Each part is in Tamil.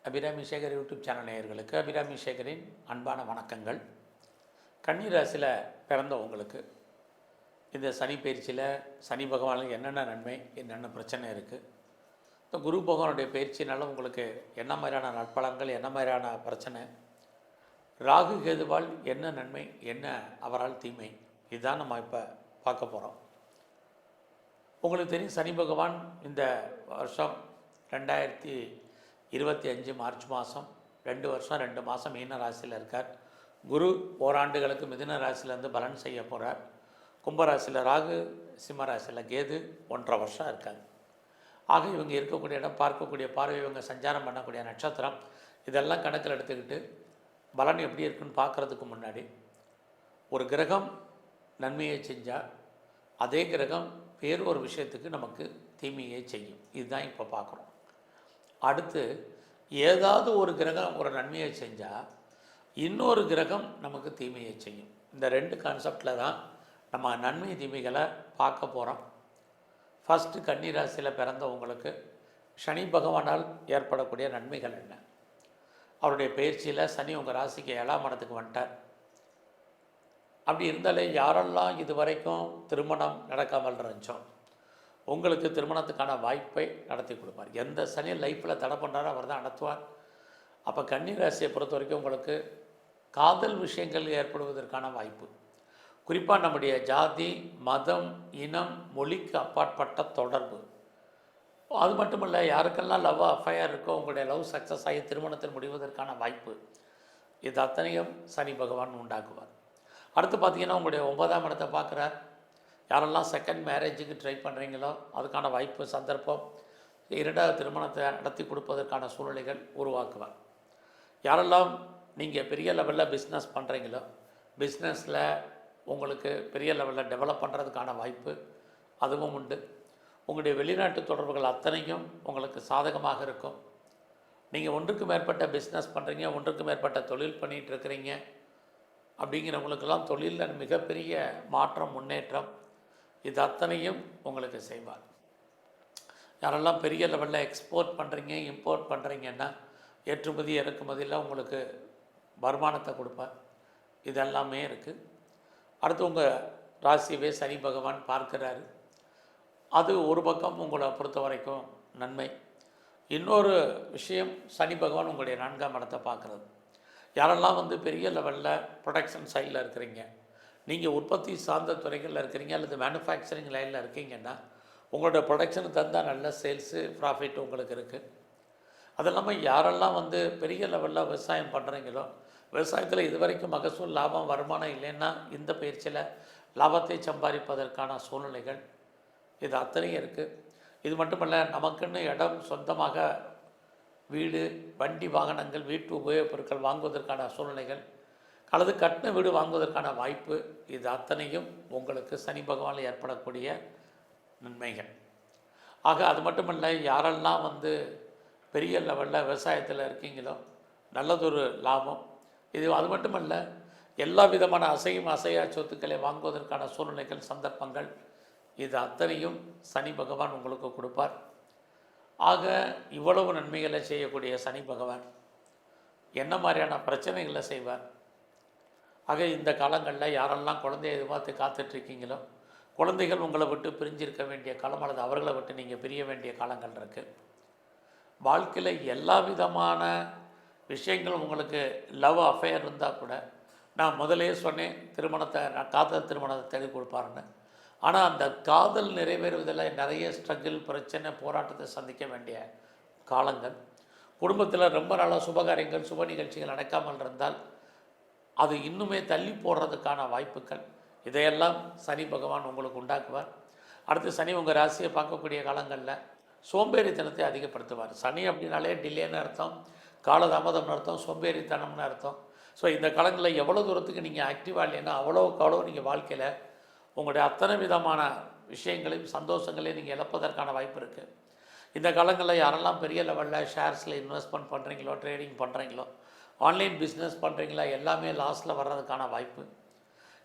அபிராமி சேகர் யூடியூப் சேனல் நேயர்களுக்கு அபிராமி சேகரின் அன்பான வணக்கங்கள். கன்னி ராசியில் பிறந்தவங்களுக்கு இந்த சனி பயிற்சியில் சனி பகவானுக்கு என்னென்ன நன்மை என்னென்ன பிரச்சனை இருக்குது, இந்த குரு பகவானுடைய பயிற்சினால உங்களுக்கு என்ன மாதிரியான நற்பலன்கள், என்ன மாதிரியான பிரச்சனை, ராகு கேதுவால் என்ன நன்மை என்ன அவரால் தீமை, இதுதான் நம்ம இப்போ பார்க்க போகிறோம். உங்களுக்கு தெரியும், சனி பகவான் இந்த வருஷம் 2025 மார்ச் மாதம் 2 வருஷம் 2 மாதம் மீன ராசியில் இருக்கார். குரு ஓராண்டுகளுக்கு மிதுன ராசியிலேருந்து பலன் செய்ய போகிறார். கும்பராசியில் ராகு, சிம்ம ராசியில் கேது 1.5 வருஷம் இருக்காங்க. ஆக இவங்க இருக்கக்கூடிய இடம், பார்க்கக்கூடிய பார்வை, இவங்க சஞ்சாரம் பண்ணக்கூடிய நட்சத்திரம், இதெல்லாம் கணக்கில் எடுத்துக்கிட்டு பலன் எப்படி இருக்குன்னு பார்க்குறதுக்கு முன்னாடி, ஒரு கிரகம் நன்மையை செஞ்சால் அதே கிரகம் வேறு ஒரு விஷயத்துக்கு நமக்கு தீமையை செய்யும். இதுதான் இப்போ பார்க்குறோம். அடுத்து ஏதாவது ஒரு கிரகம் ஒரு நன்மையை செஞ்சால் இன்னொரு கிரகம் நமக்கு தீமையை செய்யும். இந்த 2 கான்செப்டில் தான் நம்ம நன்மை தீமைகளை பார்க்க போகிறோம். ஃபஸ்ட்டு கன்னி ராசியில் பிறந்தவங்களுக்கு சனி பகவானால் ஏற்படக்கூடிய நன்மைகள் என்ன? அவருடைய பயிற்சியில் சனி உங்கள் ராசிக்கு 7ஆம் இடத்துக்கு வந்துட்டார். அப்படி இருந்தாலே யாரெல்லாம் இது வரைக்கும் திருமணம் நடக்காமல் இருந்துச்சோம், உங்களுக்கு திருமணத்துக்கான வாய்ப்பை நடத்தி கொடுப்பார். எந்த சனி லைஃப்பில் தடை பண்ணுறாரோ அவர் தான் நடத்துவார். அப்போ கன்னி ராசியை பொறுத்த வரைக்கும் உங்களுக்கு காதல் விஷயங்கள் ஏற்படுவதற்கான வாய்ப்பு, குறிப்பாக நம்முடைய ஜாதி, மதம், இனம், மொழிக்கு அப்பாற்பட்ட தொடர்பு, அது மட்டுமல்ல யாருக்கெல்லாம் லவ் அஃபையர் இருக்கோ உங்களுடைய லவ் சக்ஸஸ் ஆகி திருமணத்தில் முடிவதற்கான வாய்ப்பு, இது அத்தனையும் சனி பகவான் உண்டாக்குவார். அடுத்து பார்த்திங்கன்னா உங்களுடைய 9ஆம் இடத்தை பார்க்குறார். யாரெல்லாம் செகண்ட் மேரேஜுக்கு ட்ரை பண்ணுறீங்களோ அதுக்கான வாய்ப்பு, சந்தர்ப்பம், 2வது திருமணத்தை நடத்தி கொடுப்பதற்கான சூழ்நிலைகள் உருவாக்குவார். யாரெல்லாம் நீங்கள் பெரிய லெவலில் பிஸ்னஸ் பண்ணுறீங்களோ பிஸ்னஸில் உங்களுக்கு பெரிய லெவலில் டெவலப் பண்ணுறதுக்கான வாய்ப்பு அதுவும் உண்டு. உங்களுடைய வெளிநாட்டு தொடர்புகள் அத்தனையும் உங்களுக்கு சாதகமாக இருக்கும். நீங்கள் ஒன்றுக்கு மேற்பட்ட பிஸ்னஸ் பண்ணுறீங்க, ஒன்றுக்கு மேற்பட்ட தொழில் பண்ணிகிட்டு இருக்கிறீங்க அப்படிங்கிறவங்களுக்கெல்லாம் தொழிலில் மிகப்பெரிய மாற்றம், முன்னேற்றம், இது அத்தனையும் உங்களுக்கு செய்வார். யாரெல்லாம் பெரிய லெவலில் எக்ஸ்போர்ட் பண்ணுறீங்க, இம்போர்ட் பண்ணுறீங்கன்னா ஏற்றுமதி இறக்குமதியில் உங்களுக்கு வருமானத்தை கொடுப்பார். இதெல்லாமே இருக்குது. அடுத்து உங்கள் ராசியவே சனி பகவான் பார்க்குறாரு. அது ஒரு பக்கம் உங்களை பொறுத்த வரைக்கும் நன்மை. இன்னொரு விஷயம், சனி பகவான் உங்களுடைய 4ஆம் இடத்தை பார்க்குறது. யாரெல்லாம் பெரிய லெவலில் ப்ரொடக்ஷன் சைடில் இருக்கிறீங்க, நீங்கள் உற்பத்தி சார்ந்த துறைகளில் இருக்கிறீங்க அல்லது மேனுஃபேக்சரிங் லைனில் இருக்கீங்கன்னா உங்களோட ப்ரொடக்ஷனுக்கு தந்தால் நல்ல சேல்ஸு ப்ராஃபிட் உங்களுக்கு இருக்குது. அது இல்லாமல் யாரெல்லாம் பெரிய லெவலில் விவசாயம் பண்ணுறீங்களோ, விவசாயத்தில் இது வரைக்கும் மகசூல் லாபம் வருமானம் இல்லைன்னா இந்த பயிற்சியில் லாபத்தை சம்பாதிப்பதற்கான சூழ்நிலைகள் இது அத்தனையும் இருக்குது. இது மட்டுமல்ல, நமக்குன்னு இடம், சொந்தமாக வீடு, வண்டி, வாகனங்கள், வீட்டு உபயோகப் பொருட்கள் வாங்குவதற்கான சூழ்நிலைகள் அல்லது கட்டின வீடு வாங்குவதற்கான வாய்ப்பு, இது அத்தனையும் உங்களுக்கு சனி பகவானில் ஏற்படக்கூடிய நன்மைகள். ஆக அது மட்டுமல்ல, யாரெல்லாம் பெரிய லெவலில் விவசாயத்தில் இருக்கீங்களோ நல்லதொரு லாபம். இது அது மட்டுமல்ல, எல்லா விதமான அசையும் அசையா சொத்துக்களை வாங்குவதற்கான சூழ்நிலைகள், சந்தர்ப்பங்கள், இது அத்தனையும் சனி பகவான் உங்களுக்கு கொடுப்பார். ஆக இவ்வளவு நன்மைகளை செய்யக்கூடிய சனி பகவான் என்ன மாதிரியான பிரச்சனைகளை செய்வார்? ஆக இந்த காலங்களில் யாரெல்லாம் குழந்தையை எதிர்பார்த்து காத்துட்ருக்கீங்களோ, குழந்தைகள் உங்களை விட்டு பிரிஞ்சிருக்க வேண்டிய காலம் அல்லது அவர்களை விட்டு நீங்கள் பிரிய வேண்டிய காலங்கள் இருக்குது. வாழ்க்கையில் எல்லா விதமான விஷயங்களும் உங்களுக்கு லவ் அஃபேர் இருந்தால் கூட, நான் முதலே சொன்னேன் திருமணத்தை, நான் காதல் திருமணத்தை தேடி கொடுப்பாருன்னு. ஆனால் அந்த காதல் நிறைவேறுவதில் நிறைய ஸ்ட்ரகிள், பிரச்சனை, போராட்டத்தை சந்திக்க வேண்டிய காலங்கள். குடும்பத்தில் ரொம்ப நாளாக சுபகாரியங்கள், சுப நிகழ்ச்சிகள் நடக்காமல் இருந்தால் அது இன்னுமே தள்ளி போடுறதுக்கான வாய்ப்புகள், இதையெல்லாம் சனி பகவான் உங்களுக்கு உண்டாக்குவார். அடுத்து சனி உங்கள் ராசியை பார்க்கக்கூடிய காலங்களில் சோம்பேறித்தனத்தை அதிகப்படுத்துவார். சனி அப்படின்னாலே டிலேன்னு அர்த்தம், காலதாமதம்னு அர்த்தம், சோம்பேறித்தனம்னு அர்த்தம். ஸோ இந்த காலங்களில் எவ்வளோ தூரத்துக்கு நீங்கள் ஆக்டிவாக இல்லைன்னா அவ்வளோ நீங்கள் வாழ்க்கையில் உங்களுடைய அத்தனை விதமான விஷயங்களையும் சந்தோஷங்களையும் நீங்கள் இழப்பதற்கான வாய்ப்பு இருக்குது. இந்த காலங்களில் யாரெல்லாம் பெரிய லெவலில் ஷேர்ஸில் இன்வெஸ்ட்மெண்ட் பண்ணுறீங்களோ, ட்ரேடிங் பண்ணுறீங்களோ, ஆன்லைன் பிஸ்னஸ் பண்ணுறீங்களா, எல்லாமே லாஸில் வர்றதுக்கான வாய்ப்பு.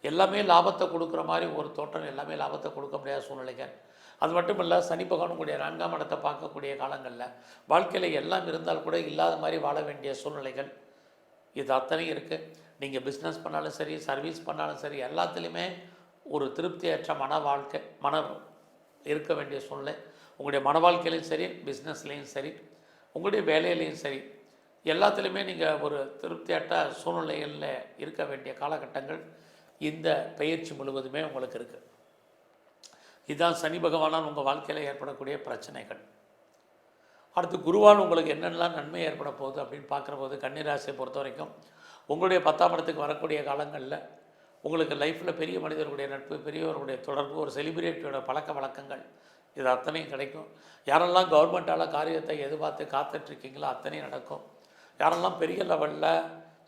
எல்லாமே லாபத்தை கொடுக்குற மாதிரி ஒரு தோட்டம், எல்லாமே லாபத்தை கொடுக்க முடியாத சூழ்நிலைகள். அது மட்டும் இல்லை, சனி பகவான் உங்களுடைய 4ஆம் இடத்தை பார்க்கக்கூடிய காலங்களில் வாழ்க்கையில் எல்லாம் இருந்தால் கூட இல்லாத மாதிரி வாழ வேண்டிய சூழ்நிலைகள் இது அத்தனையும் இருக்குது. நீங்கள் பிஸ்னஸ் பண்ணாலும் சரி, சர்வீஸ் பண்ணாலும் சரி, எல்லாத்துலேயுமே ஒரு திருப்தியற்ற மன இருக்க வேண்டிய சூழ்நிலை. உங்களுடைய மன வாழ்க்கையிலையும் சரி, பிஸ்னஸ்லேயும் சரி, உங்களுடைய வேலையிலையும் சரி, எல்லாத்துலேயுமே நீங்கள் ஒரு திருப்தியற்ற சூழ்நிலைகளில் இருக்க வேண்டிய காலகட்டங்கள் இந்த பயிற்சி முழுவதுமே உங்களுக்கு இருக்குது. இதுதான் சனி பகவானால் உங்கள் வாழ்க்கையில் ஏற்படக்கூடிய பிரச்சனைகள். அடுத்து குருவால் உங்களுக்கு என்னென்னலாம் நன்மை ஏற்பட போகுது அப்படின்னு பார்க்குற போது, கன்னிராசியை பொறுத்த வரைக்கும் உங்களுடைய 10ஆம் இடத்துக்கு வரக்கூடிய காலங்களில் உங்களுக்கு லைஃப்பில் பெரிய மனிதர்களுடைய நட்பு, பெரியவர்களுடைய தொடர்பு, ஒரு செலிபிரிட்டியோட பழக்க வழக்கங்கள், இது அத்தனையும் கிடைக்கும். யாரெல்லாம் கவர்மெண்ட்டால் காரியத்தை எதிர்பார்த்து காத்துட்ருக்கீங்களோ அத்தனையும் நடக்கும். யாரெல்லாம் பெரிய லெவலில்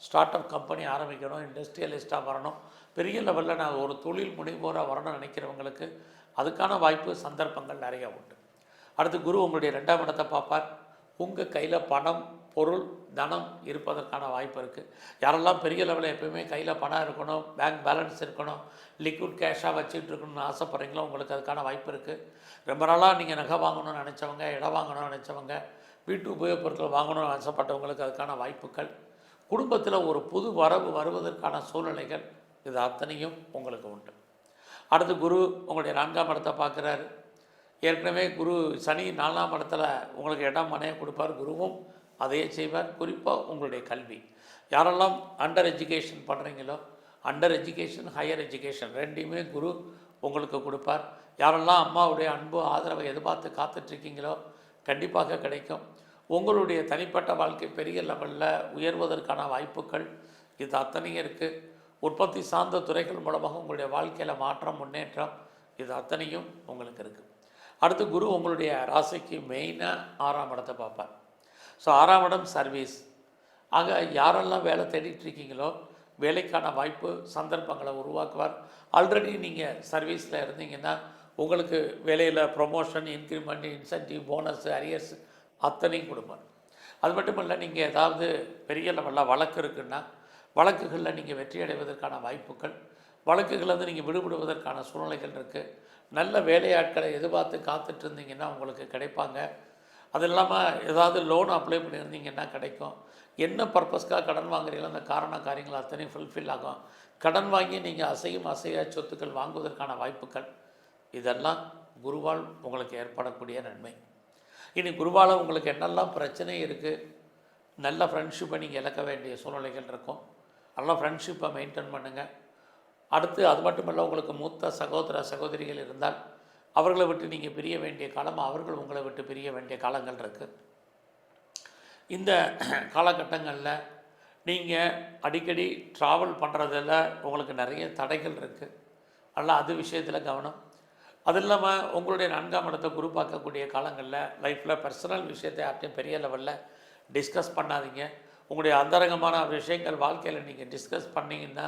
ஸ்டார்ட் அப் கம்பெனி ஆரம்பிக்கணும், இண்டஸ்ட்ரியலிஸ்ட்டாக வரணும், பெரிய லெவலில் நான் ஒரு தொழில் முனைவோராக வரணும்னு நினைக்கிறவங்களுக்கு அதுக்கான வாய்ப்பு, சந்தர்ப்பங்கள் நிறையா உண்டு. அடுத்து குரு உங்களுடைய 2ஆம் இடத்தை பார்ப்பார். உங்கள் கையில் பணம், பொருள், தனம் இருப்பதற்கான வாய்ப்பு இருக்குது. யாரெல்லாம் பெரிய லெவலில் எப்போயுமே கையில் பணம் இருக்கணும், பேங்க் பேலன்ஸ் இருக்கணும், லிக்விட் கேஷாக வச்சுட்டு இருக்கணும்னு ஆசைப்பட்றீங்களோ உங்களுக்கு அதுக்கான வாய்ப்பு இருக்குது. ரொம்ப நாளாக நீங்கள் நகை வாங்கணும்னு நினச்சவங்க, இடம் வாங்கணும்னு நினச்சவங்க, வீட்டு உபயோகப் பொருட்கள் வாங்கணும்னு ஆசைப்பட்டவங்களுக்கு அதுக்கான வாய்ப்புகள், குடும்பத்தில் ஒரு புது வரவு வருவதற்கான சூழ்நிலைகள், இது அத்தனையும் உங்களுக்கு உண்டு. அடுத்து குரு உங்களுடைய 4ஆம் இடத்தை பார்க்குறாரு. ஏற்கனவே குரு சனி 4ஆம் இடத்துல உங்களுக்கு இடம் மனையை கொடுப்பார். குருவும் அதையே செய்வார். குறிப்பாக உங்களுடைய கல்வி, யாரெல்லாம் அண்டர் எஜுகேஷன் பண்ணுறீங்களோ, அண்டர் எஜுகேஷன், ஹையர் எஜுகேஷன் ரெண்டையுமே குரு உங்களுக்கு கொடுப்பார். யாரெல்லாம் அம்மாவுடைய அன்பு, ஆதரவை எதிர்பார்த்து காத்துட்ருக்கீங்களோ கண்டிப்பாக கிடைக்கும். உங்களுடைய தனிப்பட்ட வாழ்க்கை பெரிய லெவலில் உயர்வதற்கான வாய்ப்புகள் இது அத்தனையும் இருக்குது. உற்பத்தி சார்ந்த துறைகள் மூலமாக உங்களுடைய வாழ்க்கையில் மாற்றம், முன்னேற்றம், இது அத்தனையும் உங்களுக்கு இருக்குது. அடுத்து குரு உங்களுடைய ராசிக்கு மெயினாக 6ஆம் இடத்தை பார்ப்பார். ஸோ 6ஆம் இடம் சர்வீஸ். ஆக யாரெல்லாம் வேலை தேடிட்டுருக்கீங்களோ வேலைக்கான வாய்ப்பு, சந்தர்ப்பங்களை உருவாக்குவார். ஆல்ரெடி நீங்கள் சர்வீஸில் இருந்தீங்கன்னா உங்களுக்கு வேலையில் promotion, increment, incentive, bonus, arrears அத்தனையும் கொடுப்பார். அது மட்டும் இல்லை, நீங்கள் ஏதாவது பெரிய லெவலில் வழக்கு இருக்குன்னா வழக்குகளில் நீங்கள் வெற்றி அடைவதற்கான வாய்ப்புகள், வழக்குகளிலிருந்து நீங்கள் விடுபடுவதற்கான சூழ்நிலைகள் இருக்குது. நல்ல வேலையாட்களை எதிர்பார்த்து காத்துட்டு இருந்தீங்கன்னா உங்களுக்கு கிடைப்பாங்க. அது இல்லாமல் ஏதாவது லோன் அப்ளை பண்ணியிருந்தீங்கன்னா கிடைக்கும். என்ன பர்பஸ்க்காக கடன் வாங்குறீங்களோ அந்த காரியங்கள் அத்தனையும் ஃபுல்ஃபில் ஆகும். கடன் வாங்கி நீங்கள் அசையா சொத்துக்கள் வாங்குவதற்கான வாய்ப்புகள், இதெல்லாம் குருவால் உங்களுக்கு ஏற்படக்கூடிய நன்மை. இனி குருவால் உங்களுக்கு என்னெல்லாம் பிரச்சனை இருக்குது, நல்ல ஃப்ரெண்ட்ஷிப்பை நீங்கள் இழக்க வேண்டிய சூழ்நிலைகள் இருக்கும். நல்லா ஃப்ரெண்ட்ஷிப்பை மெயின்டைன் பண்ணுங்கள். அடுத்து அது மட்டும் இல்லை, உங்களுக்கு மூத்த சகோதர சகோதரிகள் இருந்தால் அவர்களை விட்டு நீங்கள் பிரிய வேண்டிய காலம், அவர்கள் உங்களை விட்டு பிரிய வேண்டிய காலங்கள் இருக்குது. இந்த காலகட்டங்களில் நீங்கள் அடிக்கடி ட்ராவல் பண்ணுறதில் உங்களுக்கு நிறைய தடைகள் இருக்குது. அதனால் அது விஷயத்தில் கவனம். அது இல்லாமல் உங்களுடைய 4ஆம் இடத்தை குரு பார்க்கக்கூடிய காலங்களில் லைஃப்பில் பர்சனல் விஷயத்தை யார்ட்டையும் பெரிய லெவலில் டிஸ்கஸ் பண்ணாதீங்க. உங்களுடைய அந்தரங்கமான விஷயங்கள் வாழ்க்கையில் நீங்கள் டிஸ்கஸ் பண்ணிங்கன்னா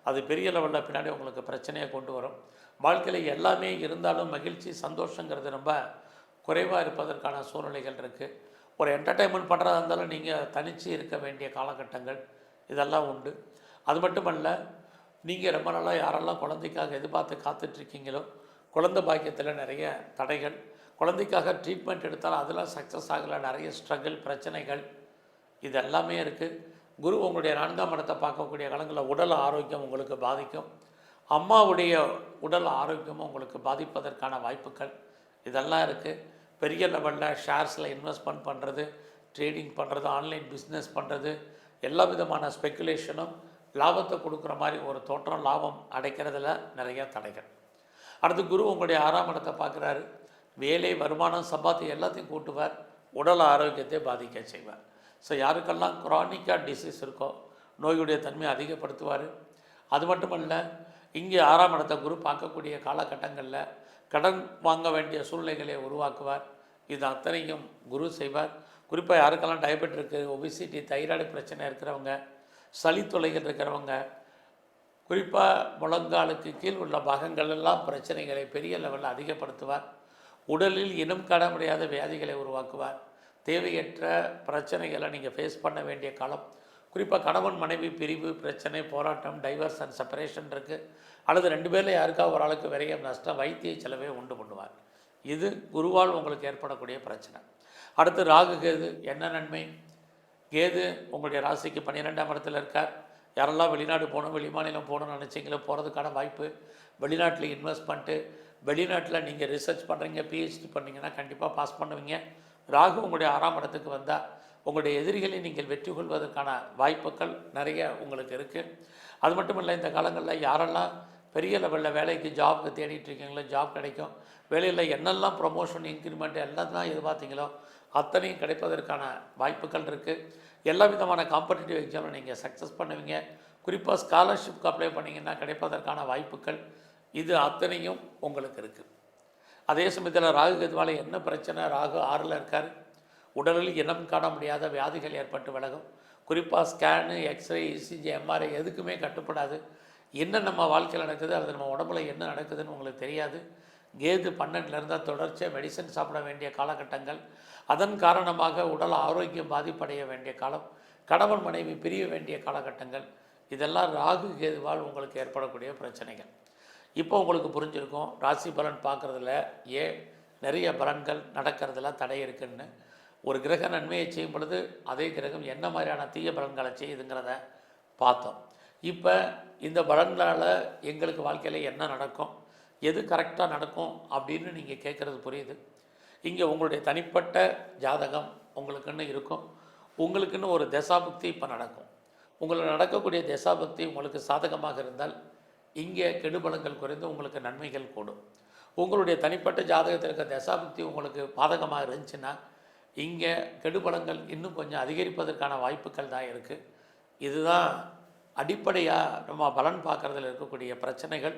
அது பெரிய லெவலில் பின்னாடி உங்களுக்கு பிரச்சனையை கொண்டு வரும். வாழ்க்கையில் எல்லாமே இருந்தாலும் மகிழ்ச்சி, சந்தோஷங்கிறது ரொம்ப குறைவாக இருப்பதற்கான சூழ்நிலைகள் இருக்குது. ஒரு என்டர்டெயின்மெண்ட் பண்ணுறதா இருந்தாலும் நீங்கள் தனித்து இருக்க வேண்டிய காலகட்டங்கள் இதெல்லாம் உண்டு. அது மட்டுமல்ல, நீங்கள் ரொம்ப நாளாக யாரெல்லாம் குழந்தைக்காக எதிர்பார்த்து காத்துட்ருக்கீங்களோ குழந்தை பாக்கியத்தில் நிறைய தடைகள், குழந்தைக்காக ட்ரீட்மெண்ட் எடுத்தாலும் அதெல்லாம் சக்ஸஸ் ஆகலை, நிறைய ஸ்ட்ரகிள், பிரச்சனைகள், இது எல்லாமே இருக்குது. குரு உங்களுடைய 4ஆம் இடத்தை பார்க்கக்கூடிய காலங்களில் உடல் ஆரோக்கியம் உங்களுக்கு பாதிக்கும். அம்மாவுடைய உடல் ஆரோக்கியமும் உங்களுக்கு பாதிப்பதற்கான வாய்ப்புகள் இதெல்லாம் இருக்குது. பெரிய லெவலில் ஷேர்ஸில் இன்வெஸ்ட்மெண்ட் பண்ணுறது, ட்ரேடிங் பண்ணுறது, ஆன்லைன் பிஸ்னஸ் பண்ணுறது, எல்லா விதமான ஸ்பெக்குலேஷனும் லாபத்தை கொடுக்குற மாதிரி ஒரு தோற்றம், லாபம் அடைக்கிறதுல நிறைய தடைகள். அடுத்து குரு உங்களுடைய 6ஆம் இடத்தை பார்க்குறாரு. வேலை, வருமானம், சம்பாத்தியம் எல்லாத்தையும் கூட்டுவார். உடல் ஆரோக்கியத்தை பாதிக்க செய்வார். ஸோ யாருக்கெல்லாம் குரானிக்காக டிசீஸ் இருக்கோ நோயுடைய தன்மையை அதிகப்படுத்துவார். அது மட்டுமல்ல, இங்கே 6ஆம் இடத்தை குரு பார்க்கக்கூடிய காலகட்டங்களில் கடன் வாங்க வேண்டிய சூழ்நிலைகளை உருவாக்குவார். இது அத்தனையும் குரு செய்வார். குறிப்பாக யாருக்கெல்லாம் டயபெட் இருக்குது, ஒபிசிட்டி, தைராய்டு பிரச்சனை இருக்கிறவங்க, சளி தொல்லைகள் இருக்கிறவங்க, குறிப்பாக முழங்காலுக்கு கீழ் உள்ள பாகங்கள் எல்லாம் பிரச்சனைகளை பெரிய லெவலில் அதிகப்படுத்துவார். உடலில் இனம் காண முடியாத வியாதிகளை உருவாக்குவார். தேவையற்ற பிரச்சனைகளை நீங்கள் ஃபேஸ் பண்ண வேண்டிய காலம். குறிப்பாக கணவன் மனைவி பிரிவு பிரச்சனை, போராட்டம், டைவர்ஸ் அண்ட் செப்பரேஷன் இருக்குது. அல்லது 2 பேரில் யாருக்கா ஒரு ஆளுக்கு விரயம், நஷ்டம், வைத்திய செலவை உண்டு பண்ணுவார். இது குருவால் உங்களுக்கு ஏற்படக்கூடிய பிரச்சனை. அடுத்து ராகு கேது என்ன நன்மை? கேது உங்களுடைய ராசிக்கு 12ஆம் இடத்துல இருக்கார். யாரெல்லாம் வெளிநாடு போகணும், வெளிமாநிலம் போகணும்னு நினச்சிங்களோ போகிறதுக்கான வாய்ப்பு. வெளிநாட்டில் இன்வெஸ்ட்மெண்ட்டு, வெளிநாட்டில் நீங்கள் ரிசர்ச் பண்ணுறீங்க, பிஹெச்டி பண்ணிங்கன்னா கண்டிப்பாக பாஸ் பண்ணுவீங்க. ராகு உங்களுடைய 6ஆம் இடத்துக்கு வந்தால் உங்களுடைய எதிரிகளை நீங்கள் வெற்றி கொள்வதற்கான வாய்ப்புகள் நிறைய உங்களுக்கு இருக்குது. அது மட்டும் இல்லை, இந்த காலங்களில் யாரெல்லாம் பெரிய லெவலில் வேலைக்கு ஜாப்க்கு தேடிட்டு இருக்கீங்களோ ஜாப் கிடைக்கும். வேலையில் என்னெல்லாம் ப்ரொமோஷன் இன்க்ரிமெண்ட் எல்லாம் தான் எதிர்பார்த்தீங்களோ அத்தனையும் கிடைப்பதற்கான வாய்ப்புகள் இருக்குது. எல்லா விதமான காம்படிட்டிவ் எக்ஸாமில் நீங்கள் சக்ஸஸ் பண்ணுவீங்க. குறிப்பாக ஸ்காலர்ஷிப்க்கு அப்ளை பண்ணிங்கன்னா கிடைப்பதற்கான வாய்ப்புகள் இது அத்தனையும் உங்களுக்கு இருக்குது. அதே சமயத்தில் ராகு கேதுவால் என்ன பிரச்சனை? ராகு 6ல் இருக்கார். உடலில் இனம் காண முடியாத வியாதிகள் ஏற்பட்டு விலகும். குறிப்பாக ஸ்கேனு, எக்ஸ்ரே, இசிஜி, எம்ஆர்ஐ எதுக்குமே கட்டுப்படாது. என்ன நம்ம வாழ்க்கையில் நடக்குது, அது நம்ம உடம்புல என்ன நடக்குதுன்னு உங்களுக்கு தெரியாது. கேது 12ல் இருந்தால் தொடர்ச்சியாக மெடிசன் சாப்பிட வேண்டிய காலகட்டங்கள். அதன் காரணமாக உடல் ஆரோக்கியம் பாதிப்படைய வேண்டிய காலம், கணவன் மனைவி பிரிய வேண்டிய காலகட்டங்கள். இதெல்லாம் ராகு கேதுவால் உங்களுக்கு ஏற்படக்கூடிய பிரச்சனைகள். இப்போ உங்களுக்கு புரிஞ்சிருக்கும் ராசி பலன் பார்க்குறதுல நிறைய பலன்கள் நடக்கிறதுல தடை இருக்குன்னு. ஒரு கிரக நன்மையை செய்யும் பொழுது அதே கிரகம் என்ன மாதிரியான தீய பலன்களை செய்யுதுங்கிறத பார்த்தோம். இப்போ இந்த பலன்களால் எங்களுக்கு வாழ்க்கையில் என்ன நடக்கும், எது கரெக்டாக நடக்கும் அப்படின்னு நீங்கள் கேட்குறது புரியுது. இங்கே உங்களுடைய தனிப்பட்ட ஜாதகம் உங்களுக்குன்னு இருக்கும். உங்களுக்குன்னு ஒரு தசாபுக்தி இப்போ நடக்கும். உங்களுக்கு நடக்கக்கூடிய தசாபுக்தி உங்களுக்கு சாதகமாக இருந்தால் இங்கே கெடுபலங்கள் குறைந்து உங்களுக்கு நன்மைகள் கூடும். உங்களுடைய தனிப்பட்ட ஜாதகத்தில் இருக்க தசாபுக்தி உங்களுக்கு பாதகமாக இருந்துச்சுன்னா இங்கே கெடுபலங்கள் இன்னும் கொஞ்சம் அதிகரிப்பதற்கான வாய்ப்புகள் தான் இருக்குது. இதுதான் அடிப்படையாக நம்ம பலன் பார்க்குறதுல இருக்கக்கூடிய பிரச்சனைகள்.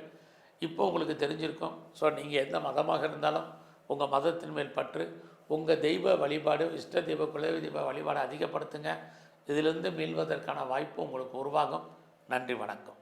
இப்போ உங்களுக்கு தெரிஞ்சிருக்கும். ஸோ நீங்கள் எந்த மதமாக இருந்தாலும் உங்கள் மதத்தின் மேல் பற்று, உங்கள் தெய்வ வழிபாடு, இஷ்ட தெய்வ குலதெய்வ தெய்வ வழிபாடு அதிகப்படுத்துங்க. இதிலிருந்து மீள்வதற்கான வாய்ப்பு உங்களுக்கு உருவாகும். நன்றி, வணக்கம்.